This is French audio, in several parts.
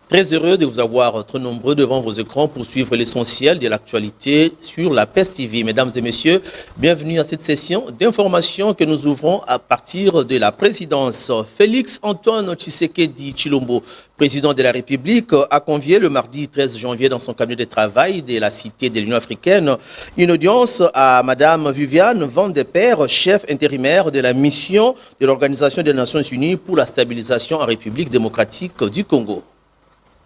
Très heureux de vous avoir très nombreux devant vos écrans pour suivre l'essentiel de l'actualité sur la PES TV. Mesdames et messieurs, bienvenue à cette session d'information que nous ouvrons à partir de la présidence. Félix Antoine Tshisekedi Tshilombo, président de la République, a convié le mardi 13 janvier dans son cabinet de travail de la Cité de l'Union africaine une audience à Madame Viviane Van de Peer, chef intérimaire de la mission de l'Organisation des Nations Unies pour la stabilisation en République démocratique du Congo.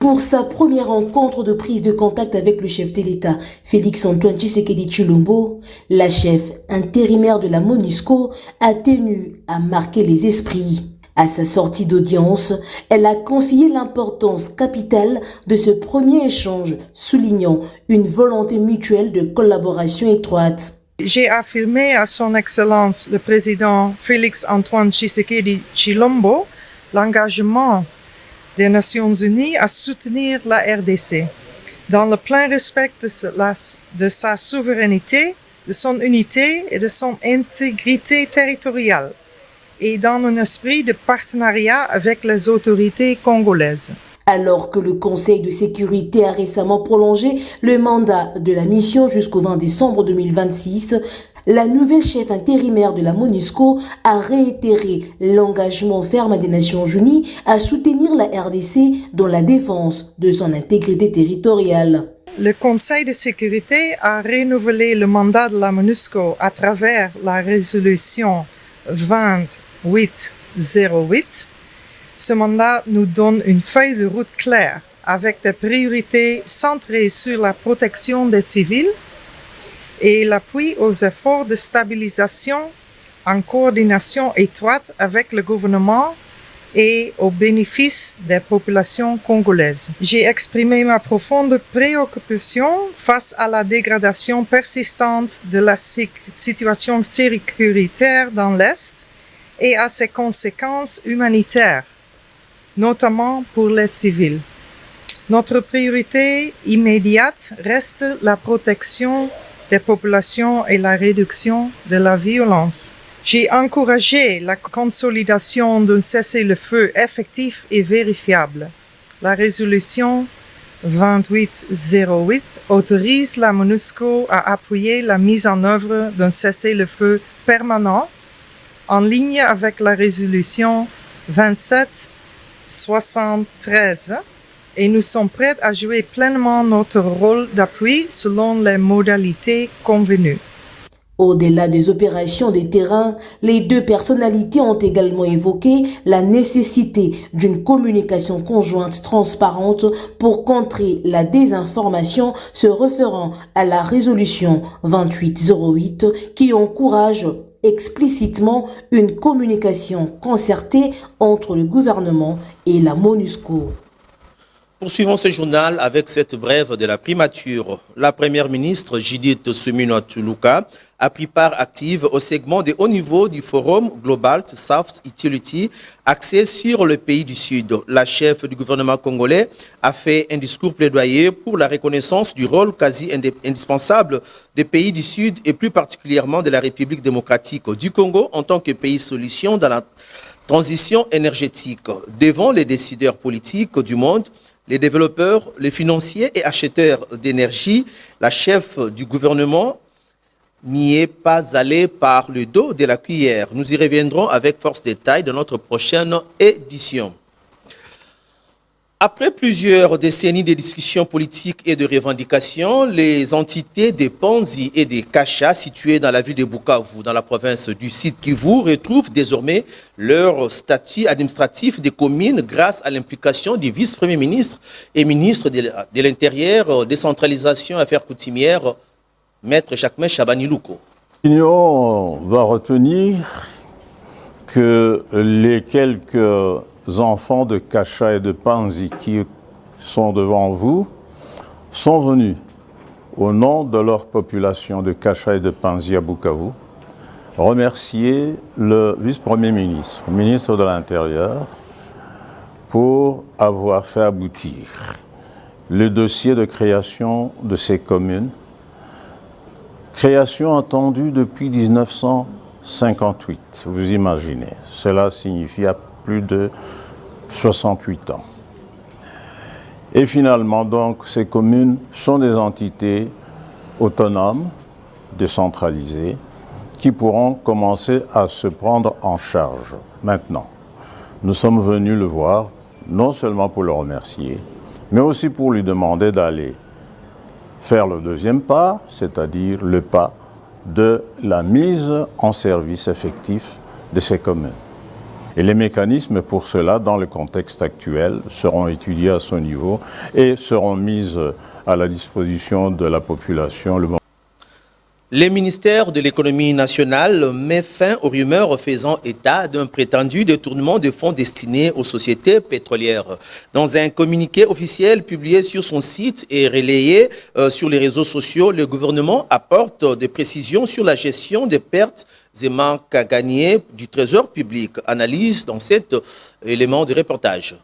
Pour sa première rencontre de prise de contact avec le chef de l'État, Félix Antoine Tshisekedi Tshilombo, la chef intérimaire de la MONUSCO, a tenu à marquer les esprits. À sa sortie d'audience, elle a confié l'importance capitale de ce premier échange, soulignant une volonté mutuelle de collaboration étroite. J'ai affirmé à son Excellence le président Félix Antoine Tshisekedi Tshilombo l'engagement des Nations Unies à soutenir la RDC dans le plein respect de sa souveraineté, de son unité et de son intégrité territoriale et dans un esprit de partenariat avec les autorités congolaises. Alors que le Conseil de sécurité a récemment prolongé le mandat de la mission jusqu'au 20 décembre 2026, la nouvelle chef intérimaire de la MONUSCO a réitéré l'engagement ferme des Nations Unies à soutenir la RDC dans la défense de son intégrité territoriale. Le Conseil de sécurité a renouvelé le mandat de la MONUSCO à travers la résolution 2808. Ce mandat nous donne une feuille de route claire avec des priorités centrées sur la protection des civils et l'appui aux efforts de stabilisation en coordination étroite avec le gouvernement et au bénéfice des populations congolaises. J'ai exprimé ma profonde préoccupation face à la dégradation persistante de la situation sécuritaire dans l'Est et à ses conséquences humanitaires, notamment pour les civils. Notre priorité immédiate reste la protection des populations et la réduction de la violence. J'ai encouragé la consolidation d'un cessez-le-feu effectif et vérifiable. La résolution 2808 autorise la MONUSCO à appuyer la mise en œuvre d'un cessez-le-feu permanent en ligne avec la résolution 2773. Et nous sommes prêts à jouer pleinement notre rôle d'appui selon les modalités convenues. Au-delà des opérations de terrain, les deux personnalités ont également évoqué la nécessité d'une communication conjointe transparente pour contrer la désinformation se référant à la résolution 2808 qui encourage explicitement une communication concertée entre le gouvernement et la MONUSCO. Poursuivons ce journal avec cette brève de la primature. La première ministre Judith Suminwa-Tuluka a pris part active au segment de haut niveau du forum Global South Utility axé sur le pays du Sud. La chef du gouvernement congolais a fait un discours plaidoyer pour la reconnaissance du rôle quasi indispensable des pays du Sud et plus particulièrement de la République démocratique du Congo en tant que pays solution dans la transition énergétique. Devant les décideurs politiques du monde, les développeurs, les financiers et acheteurs d'énergie, la chef du gouvernement n'y est pas allée par le dos de la cuillère. Nous y reviendrons avec force détail dans notre prochaine édition. Après plusieurs décennies de discussions politiques et de revendications, les entités des Panzi et des Kasha situées dans la ville de Bukavu, dans la province du Sud Kivu, retrouvent désormais leur statut administratif de commune grâce à l'implication du vice-premier ministre et ministre de l'Intérieur, décentralisation et affaires coutumières, Maître Jacquemain Chabani-Louko. L'Union va retenir que les quelques enfants de Kasha et de Panzi qui sont devant vous sont venus au nom de leur population de Kasha et de Panzi à Bukavu remercier le vice-premier ministre, ministre de l'Intérieur, pour avoir fait aboutir le dossier de création de ces communes, création attendue depuis 1958, vous imaginez. Cela signifie plus de 68 ans. Et finalement, donc, ces communes sont des entités autonomes, décentralisées, qui pourront commencer à se prendre en charge. Maintenant, nous sommes venus le voir, non seulement pour le remercier, mais aussi pour lui demander d'aller faire le deuxième pas, c'est-à-dire le pas de la mise en service effectif de ces communes. Et les mécanismes pour cela, dans le contexte actuel, seront étudiés à son niveau et seront mis à la disposition de la population. Le ministère de l'économie nationale met fin aux rumeurs faisant état d'un prétendu détournement de fonds destinés aux sociétés pétrolières. Dans un communiqué officiel publié sur son site et relayé sur les réseaux sociaux, le gouvernement apporte des précisions sur la gestion des pertes et manques à gagner du trésor public. Analyse dans cet élément de reportage.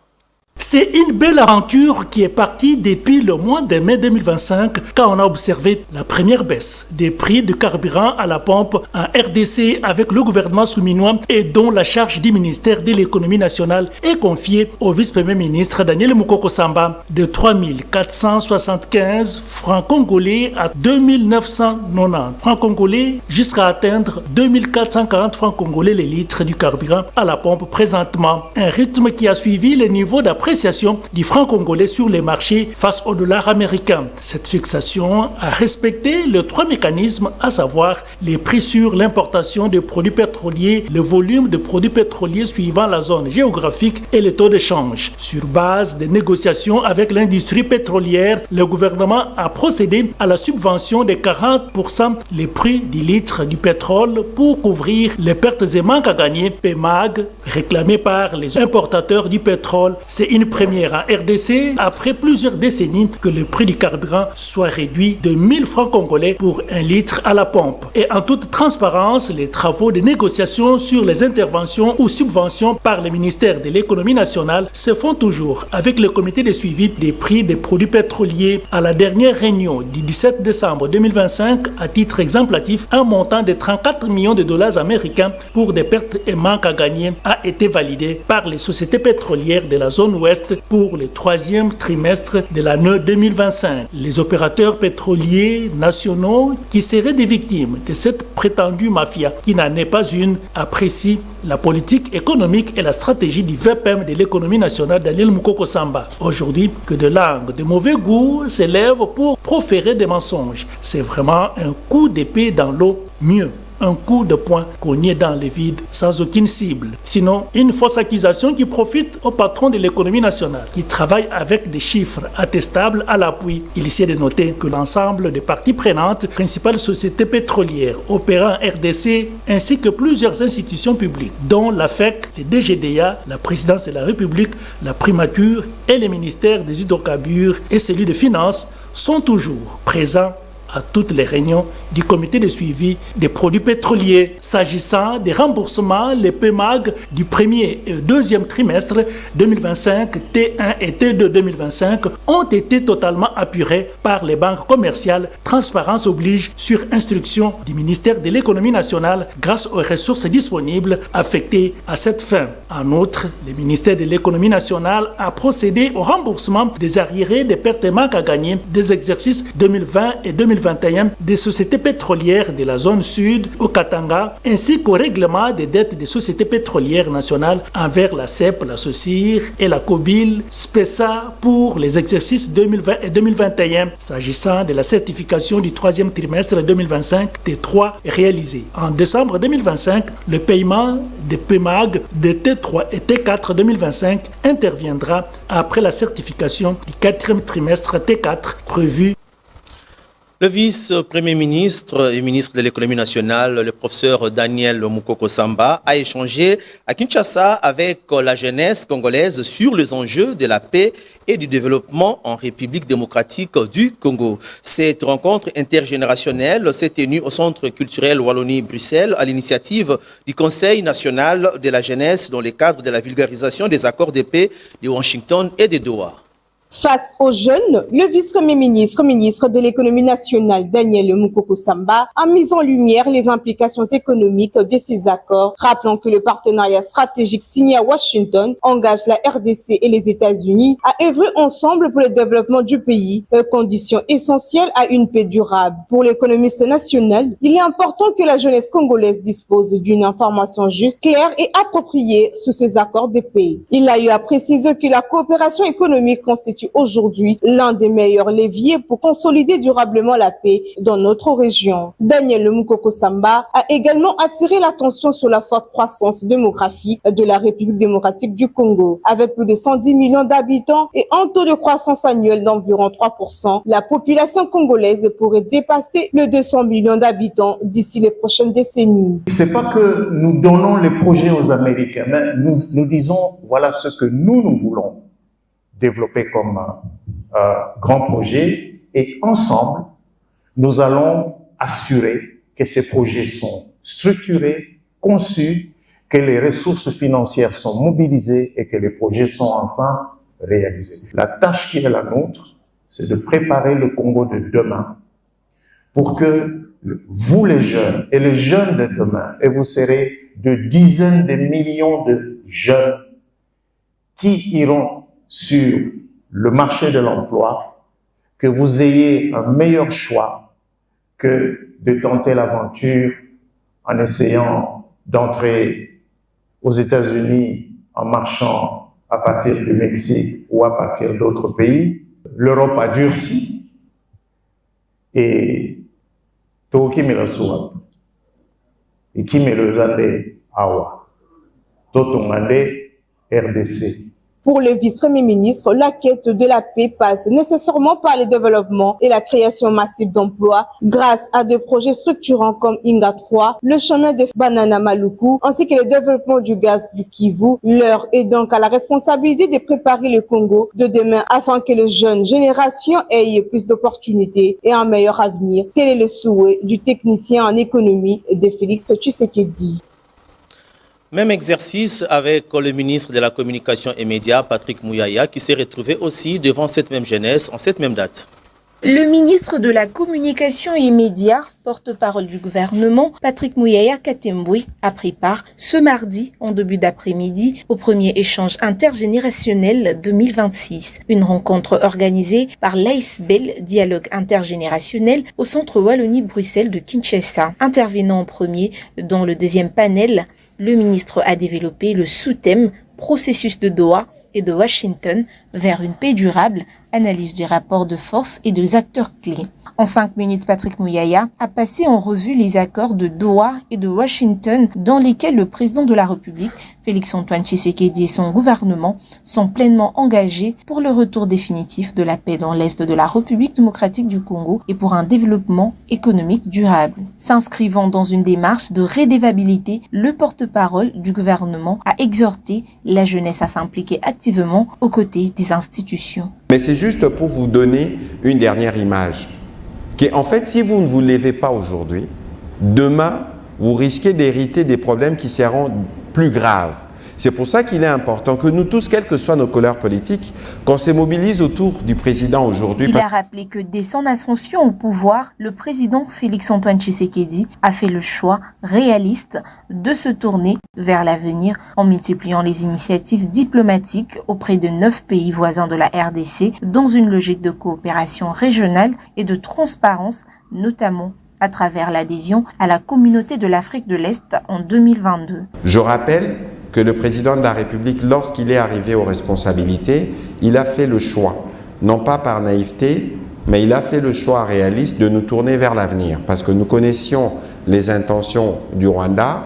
C'est une belle aventure qui est partie depuis le mois de mai 2025 quand on a observé la première baisse des prix de carburant à la pompe en RDC avec le gouvernement souminois et dont la charge du ministère de l'économie nationale est confiée au vice-premier ministre Daniel Mukoko Samba de 3 475 francs congolais à 2 990 francs congolais jusqu'à atteindre 2 440 francs congolais les litres du carburant à la pompe présentement. Un rythme qui a suivi le niveau d'appréciation du franc congolais sur les marchés face au dollar américain. Cette fixation a respecté les trois mécanismes, à savoir les prix sur l'importation de produits pétroliers, le volume de produits pétroliers suivant la zone géographique et le taux de change. Sur base des négociations avec l'industrie pétrolière, le gouvernement a procédé à la subvention de 40% les prix du litre du pétrole pour couvrir les pertes et manques à gagner PMAG réclamés par les importateurs du pétrole. C'est une première en RDC après plusieurs décennies que le prix du carburant soit réduit de 1000 francs congolais pour un litre à la pompe. Et en toute transparence, les travaux de négociation sur les interventions ou subventions par le ministère de l'économie nationale se font toujours avec le comité de suivi des prix des produits pétroliers. À la dernière réunion du 17 décembre 2025, à titre exemplatif, un montant de 34 millions de dollars américains pour des pertes et manques à gagner a été validé par les sociétés pétrolières de la zone ouest pour le troisième trimestre de l'année 2025. Les opérateurs pétroliers nationaux qui seraient des victimes de cette prétendue mafia, qui n'en est pas une, apprécient la politique économique et la stratégie du VPM de l'économie nationale Daniel Mukoko Samba. Aujourd'hui, que de langues de mauvais goût s'élèvent pour proférer des mensonges. C'est vraiment un coup d'épée dans l'eau, mieux un coup de poing cogné dans le vide sans aucune cible. Sinon, une fausse accusation qui profite au patron de l'économie nationale, qui travaille avec des chiffres attestables à l'appui. Il est de noter que l'ensemble des parties prenantes, principales sociétés pétrolières opérant en RDC, ainsi que plusieurs institutions publiques, dont la FEC, le DGDA, la présidence de la République, la primature et le ministère des hydrocarbures et celui des finances, sont toujours présents à toutes les réunions du comité de suivi des produits pétroliers. S'agissant des remboursements, les PMAG du premier et deuxième trimestre 2025, T1 et T2 2025, ont été totalement apurés par les banques commerciales. Transparence oblige sur instruction du ministère de l'économie nationale grâce aux ressources disponibles affectées à cette fin. En outre, le ministère de l'économie nationale a procédé au remboursement des arriérés des pertes et manques à gagner des exercices 2020 et 2021 des sociétés pétrolières de la zone sud au Katanga, ainsi qu'au règlement des dettes des sociétés pétrolières nationales envers la CEP, la SOCIR et la COBIL, SPESA pour les exercices 2020 et 2021. S'agissant de la certification du troisième trimestre 2025, T3 est réalisé. En décembre 2025, le paiement des PMAG de T3 et T4 2025 interviendra après la certification du quatrième trimestre T4 prévu. Le vice-premier ministre et ministre de l'économie nationale, le professeur Daniel Mukoko Samba, a échangé à Kinshasa avec la jeunesse congolaise sur les enjeux de la paix et du développement en République démocratique du Congo. Cette rencontre intergénérationnelle s'est tenue au Centre culturel Wallonie-Bruxelles à l'initiative du Conseil national de la jeunesse dans le cadre de la vulgarisation des accords de paix de Washington et de Doha. Face aux jeunes, le vice-premier ministre de l'économie nationale, Daniel Mukoko Samba, a mis en lumière les implications économiques de ces accords, rappelant que le partenariat stratégique signé à Washington engage la RDC et les États-Unis à œuvrer ensemble pour le développement du pays, condition essentielle à une paix durable. Pour l'économiste national, il est important que la jeunesse congolaise dispose d'une information juste, claire et appropriée sur ces accords de paix. Il a eu à préciser que la coopération économique constitue aujourd'hui l'un des meilleurs leviers pour consolider durablement la paix dans notre région. Daniel Mukoko Samba a également attiré l'attention sur la forte croissance démographique de la République démocratique du Congo. Avec plus de 110 millions d'habitants et un taux de croissance annuel d'environ 3%, la population congolaise pourrait dépasser les 200 millions d'habitants d'ici les prochaines décennies. C'est pas que nous donnons les projets aux Américains, mais nous disons voilà ce que nous voulons développer comme grand projet, et ensemble, nous allons assurer que ces projets sont structurés, conçus, que les ressources financières sont mobilisées et que les projets sont enfin réalisés. La tâche qui est la nôtre, c'est de préparer le Congo de demain pour que vous les jeunes et les jeunes de demain, et vous serez de dizaines de millions de jeunes qui iront sur le marché de l'emploi, que vous ayez un meilleur choix que de tenter l'aventure en essayant d'entrer aux États-Unis en marchant à partir du Mexique ou à partir d'autres pays. L'Europe a durci et Toki Milosuap et Kimelozande Awa Totongande RDC. Pour le vice-premier ministre, la quête de la paix passe nécessairement par le développement et la création massive d'emplois grâce à des projets structurants comme Inga 3, le chemin de Banana Maluku, ainsi que le développement du gaz du Kivu. L'heure est donc à la responsabilité de préparer le Congo de demain afin que les jeunes générations aient plus d'opportunités et un meilleur avenir. Tel est le souhait du technicien en économie de Félix Tshisekedi. Même exercice avec le ministre de la Communication et Médias, Patrick Mouyaya, qui s'est retrouvé aussi devant cette même jeunesse en cette même date. Le ministre de la Communication et Médias, porte-parole du gouvernement, Patrick Mouyaya Katembwe, a pris part ce mardi, en début d'après-midi, au premier échange intergénérationnel 2026. Une rencontre organisée par l'AISBEL, Dialogue intergénérationnel, au centre Wallonie-Bruxelles de Kinshasa. Intervenant en premier dans le deuxième panel, le ministre a développé le sous-thème « Processus de Doha et de Washington vers une paix durable », analyse du rapport de force et des acteurs clés. En 5 minutes, Patrick Mouyaya a passé en revue les accords de Doha et de Washington dans lesquels le président de la République, Félix-Antoine Tshisekedi et son gouvernement sont pleinement engagés pour le retour définitif de la paix dans l'Est de la République démocratique du Congo et pour un développement économique durable. S'inscrivant dans une démarche de redevabilité, le porte-parole du gouvernement a exhorté la jeunesse à s'impliquer activement aux côtés des institutions. Mais c'est juste pour vous donner une dernière image. En fait, si vous ne vous levez pas aujourd'hui, demain, vous risquez d'hériter des problèmes qui seront plus graves. C'est pour ça qu'il est important que nous tous, quelles que soient nos couleurs politiques, qu'on se mobilise autour du président aujourd'hui. Il a rappelé que dès son ascension au pouvoir, le président Félix-Antoine Tshisekedi a fait le choix réaliste de se tourner vers l'avenir en multipliant les initiatives diplomatiques auprès de 9 pays voisins de la RDC dans une logique de coopération régionale et de transparence, notamment à travers l'adhésion à la communauté de l'Afrique de l'Est en 2022. Je rappelle que le président de la République, lorsqu'il est arrivé aux responsabilités, il a fait le choix, non pas par naïveté, mais il a fait le choix réaliste de nous tourner vers l'avenir, parce que nous connaissions les intentions du Rwanda.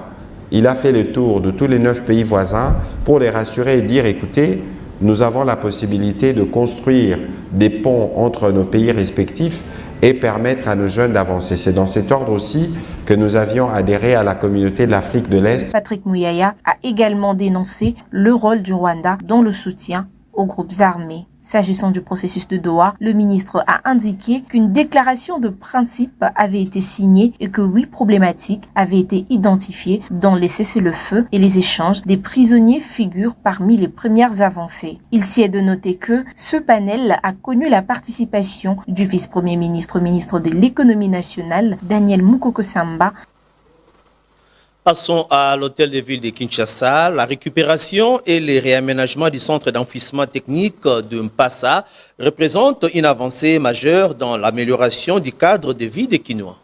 Il a fait le tour de tous les 9 pays voisins pour les rassurer et dire, écoutez, nous avons la possibilité de construire des ponts entre nos pays respectifs et permettre à nos jeunes d'avancer. C'est dans cet ordre aussi que nous avions adhéré à la communauté de l'Afrique de l'Est. Patrick Mouyaya a également dénoncé le rôle du Rwanda dans le soutien aux groupes armés. S'agissant du processus de Doha, le ministre a indiqué qu'une déclaration de principe avait été signée et que 8 problématiques avaient été identifiées dont les cessez-le-feu et les échanges des prisonniers figurent parmi les premières avancées. Il s'y est de noter que ce panel a connu la participation du vice-premier ministre, ministre de l'économie nationale, Daniel Mukoko Samba. Passons à l'hôtel de ville de Kinshasa. La récupération et les réaménagements du centre d'enfouissement technique de Mpassa représentent une avancée majeure dans l'amélioration du cadre de vie des Kinois.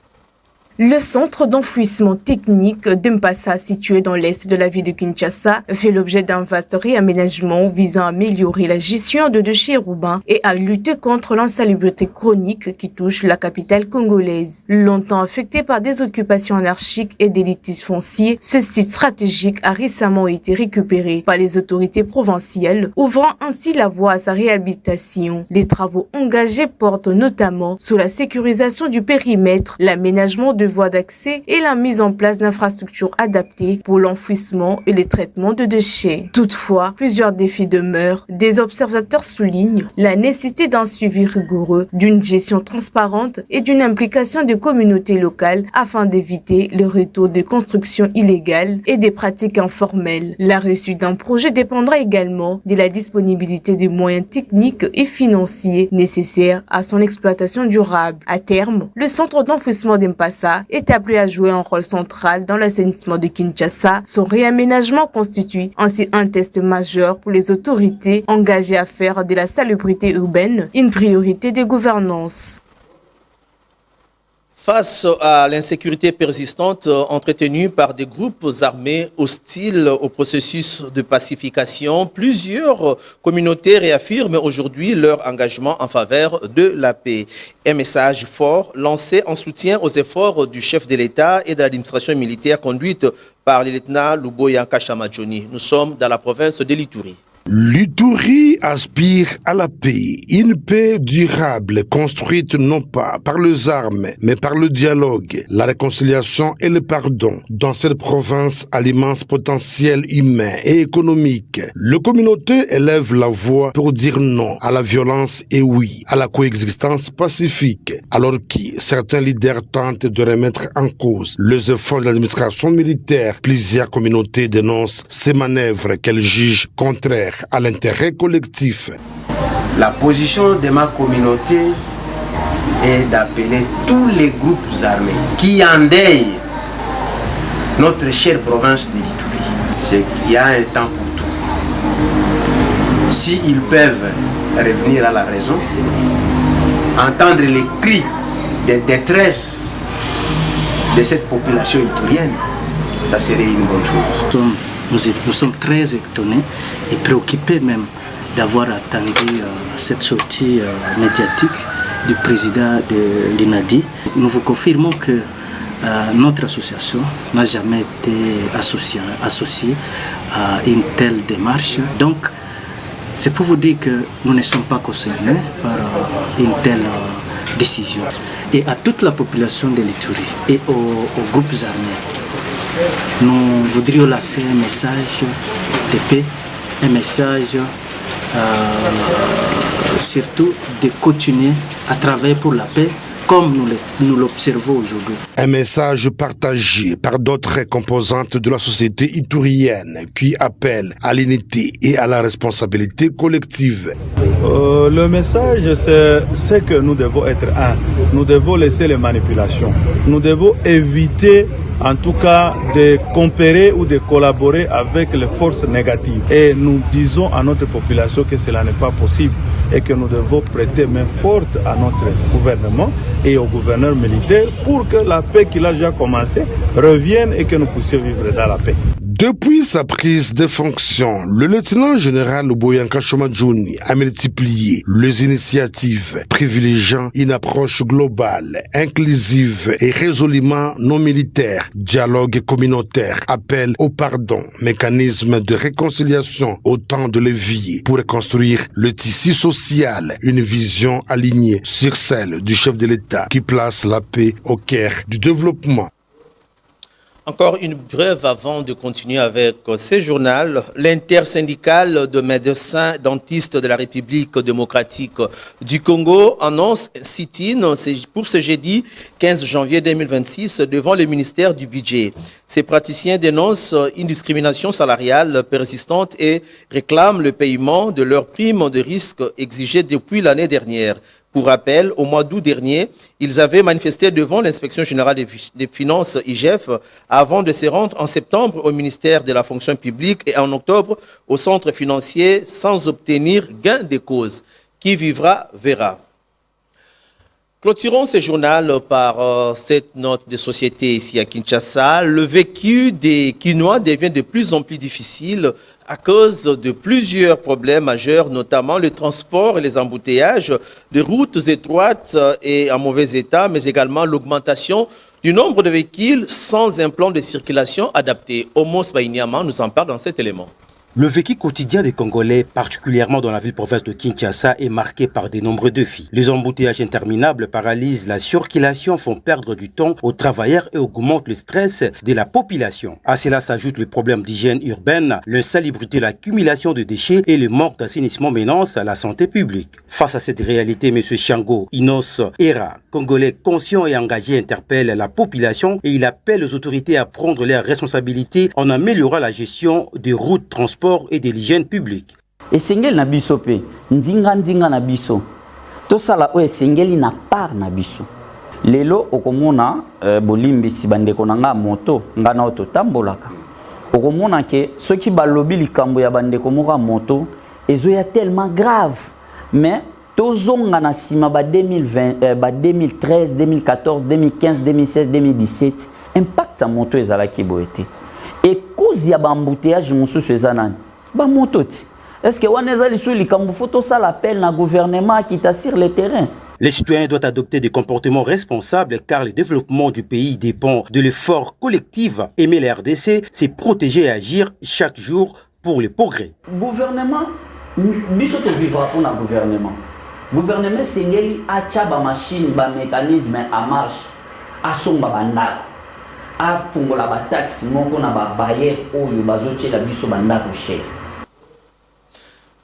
Le centre d'enfouissement technique de Mpassa, situé dans l'est de la ville de Kinshasa, fait l'objet d'un vaste réaménagement visant à améliorer la gestion de déchets urbains et à lutter contre l'insalubrité chronique qui touche la capitale congolaise. Longtemps affecté par des occupations anarchiques et des litiges fonciers, ce site stratégique a récemment été récupéré par les autorités provinciales, ouvrant ainsi la voie à sa réhabilitation. Les travaux engagés portent notamment sur la sécurisation du périmètre, l'aménagement de voies d'accès et la mise en place d'infrastructures adaptées pour l'enfouissement et le traitement de déchets. Toutefois, plusieurs défis demeurent. Des observateurs soulignent la nécessité d'un suivi rigoureux, d'une gestion transparente et d'une implication des communautés locales afin d'éviter le retour des constructions illégales et des pratiques informelles. La réussite d'un projet dépendra également de la disponibilité des moyens techniques et financiers nécessaires à son exploitation durable. À terme, le centre d'enfouissement d'Mpassa est appelé à jouer un rôle central dans l'assainissement de Kinshasa. Son réaménagement constitue ainsi un test majeur pour les autorités engagées à faire de la salubrité urbaine une priorité des gouvernances. Face à l'insécurité persistante entretenue par des groupes armés hostiles au processus de pacification, plusieurs communautés réaffirment aujourd'hui leur engagement en faveur de la paix. Un message fort lancé en soutien aux efforts du chef de l'État et de l'administration militaire conduite par le lieutenant Luboya Nkashamadjoni. Nous sommes dans la province de l'Ituri. L'Ituri aspire à la paix, une paix durable construite non pas par les armes, mais par le dialogue, la réconciliation et le pardon. Dans cette province à l'immense potentiel humain et économique, la communauté élève la voix pour dire non à la violence et oui à la coexistence pacifique, alors que certains leaders tentent de remettre en cause les efforts de l'administration militaire. Plusieurs communautés dénoncent ces manœuvres qu'elles jugent contraires à l'intérêt collectif. La position de ma communauté est d'appeler tous les groupes armés qui endeuillent notre chère province de l'Ituri. C'est qu'il y a un temps pour tout. S'ils peuvent revenir à la raison, entendre les cris de détresse de cette population iturienne, ça serait une bonne chose. Nous sommes très étonnés et préoccupés même d'avoir attendu cette sortie médiatique du président de l'INADI. Nous vous confirmons que notre association n'a jamais été associée à une telle démarche. Donc, c'est pour vous dire que nous ne sommes pas concernés par une telle décision. Et à toute la population de l'Ituri et aux groupes armés, nous voudrions lancer un message de paix, un message surtout de continuer à travailler pour la paix comme nous l'observons aujourd'hui. Un message partagé par d'autres composantes de la société iturienne qui appellent à l'unité et à la responsabilité collective. Le message, c'est que nous devons être un. Nous devons laisser les manipulations. Nous devons éviter en tout cas de coopérer ou de collaborer avec les forces négatives. Et nous disons à notre population que cela n'est pas possible et que nous devons prêter main forte à notre gouvernement et au gouverneur militaire pour que la paix qui a déjà commencé revienne et que nous puissions vivre dans la paix. Depuis sa prise de fonction, le lieutenant-général Luboya Nkashamadjoni a multiplié les initiatives privilégiant une approche globale, inclusive et résolument non militaire, dialogue communautaire, appel au pardon, mécanisme de réconciliation, autant de leviers pour reconstruire le tissu social, une vision alignée sur celle du chef de l'État qui place la paix au cœur du développement. Encore une brève avant de continuer avec ce journal. L'intersyndicale de médecins dentistes de la République démocratique du Congo annonce sit-in pour ce jeudi 15 janvier 2026 devant le ministère du Budget. Ces praticiens dénoncent une discrimination salariale persistante et réclament le paiement de leurs primes de risque exigées depuis l'année dernière. Pour rappel, au mois d'août dernier, ils avaient manifesté devant l'inspection générale des finances IGF avant de se rendre en septembre au ministère de la fonction publique et en octobre au centre financier sans obtenir gain de cause. Qui vivra verra. Clôturons ce journal par cette note de société ici à Kinshasa. Le vécu des Kinois devient de plus en plus difficile à cause de plusieurs problèmes majeurs, notamment le transport et les embouteillages, de routes étroites et en mauvais état, mais également l'augmentation du nombre de véhicules sans un plan de circulation adapté. Omos Baïniama nous en parle dans cet élément. Le vécu quotidien des Congolais, particulièrement dans la ville-province de Kinshasa, est marqué par de nombreux défis. Les embouteillages interminables paralysent la circulation, font perdre du temps aux travailleurs et augmentent le stress de la population. À cela s'ajoute le problème d'hygiène urbaine, l'insalubrité, l'accumulation de déchets et le manque d'assainissement menacent la santé publique. Face à cette réalité, M. Shango Inos Era, Congolais conscient et engagé, interpelle la population et il appelle les autorités à prendre leurs responsabilités en améliorant la gestion des routes, transports et de l'hygiène publique. Esengeli na biso pe ndinga na biso to sala o esengeli na part na biso lelo okomona bolimbisi bandeko nanga moto ngana oto tambolaka okomona ke soki balobi likambo ya bandeko moka moto ezoya tellement grave mais tozonga na sima ba 2020 ba 2013 2014 2015 2016 2017 impact ya moto ezalaki boete. Et cause ya bambouteillage mosusu ezanani ba mototi. Est-ce que waneza lisu likambo photo ça l'appel na gouvernement qui t'assure le terrain? Les citoyens doivent adopter des comportements responsables car le développement du pays dépend de l'effort collectif. Aimer la RDC, c'est protéger et agir chaque jour pour le progrès. Gouvernement, biso te vivra pour le gouvernement. Gouvernement sengeli acha ba machine ba mécanisme en marche asomba bandako. Afungola ba taxe moko na ba bayer oyo bazochela biso bandako cher.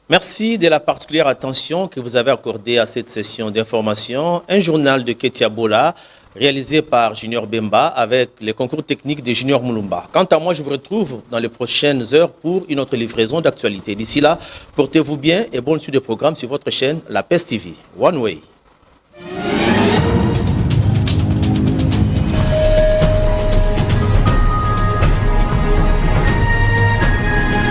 Merci de la particulière attention que vous avez accordée à cette session d'information. Un journal de Ketia Bola, réalisé par Junior Bemba avec les concours techniques de Junior Mulumba. Quant à moi, je vous retrouve dans les prochaines heures pour une autre livraison d'actualité. D'ici là, portez-vous bien et bonne suite de programme sur votre chaîne La Peste TV. One Way.